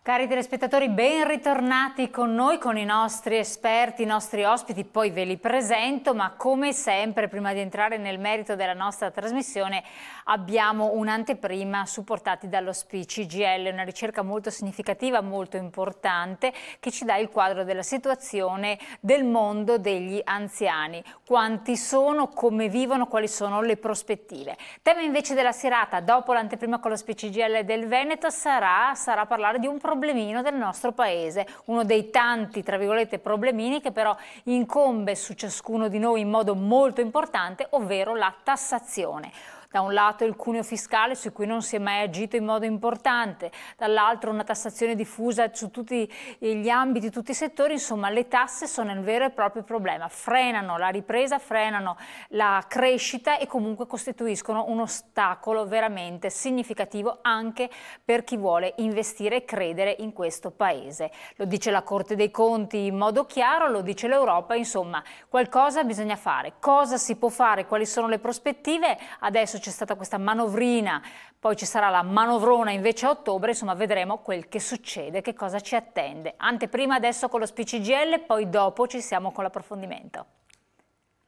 Cari telespettatori, ben ritornati con noi, con i nostri esperti, i nostri ospiti, poi ve li presento, ma come sempre prima di entrare nel merito della nostra trasmissione abbiamo un'anteprima supportati dallo CGIL, una ricerca molto significativa, molto importante, che ci dà il quadro della situazione del mondo degli anziani, quanti sono, come vivono, quali sono le prospettive. Tema invece della serata, dopo l'anteprima con lo CGIL del Veneto, sarà parlare di un problemino del nostro paese, uno dei tanti, tra virgolette, problemini che però incombe su ciascuno di noi in modo molto importante, ovvero la tassazione. Da un lato il cuneo fiscale su cui non si è mai agito in modo importante, dall'altro una tassazione diffusa su tutti gli ambiti, tutti i settori, insomma le tasse sono il vero e proprio problema, frenano la ripresa, frenano la crescita e comunque costituiscono un ostacolo veramente significativo anche per chi vuole investire e credere in questo paese. Lo dice la Corte dei Conti in modo chiaro, lo dice l'Europa, insomma qualcosa bisogna fare. Cosa si può fare? Quali sono le prospettive? Adesso c'è stata questa manovrina, poi ci sarà la manovrona invece a ottobre, insomma vedremo quel che succede, che cosa ci attende. Anteprima adesso con lo CGIL, poi dopo ci siamo con l'approfondimento.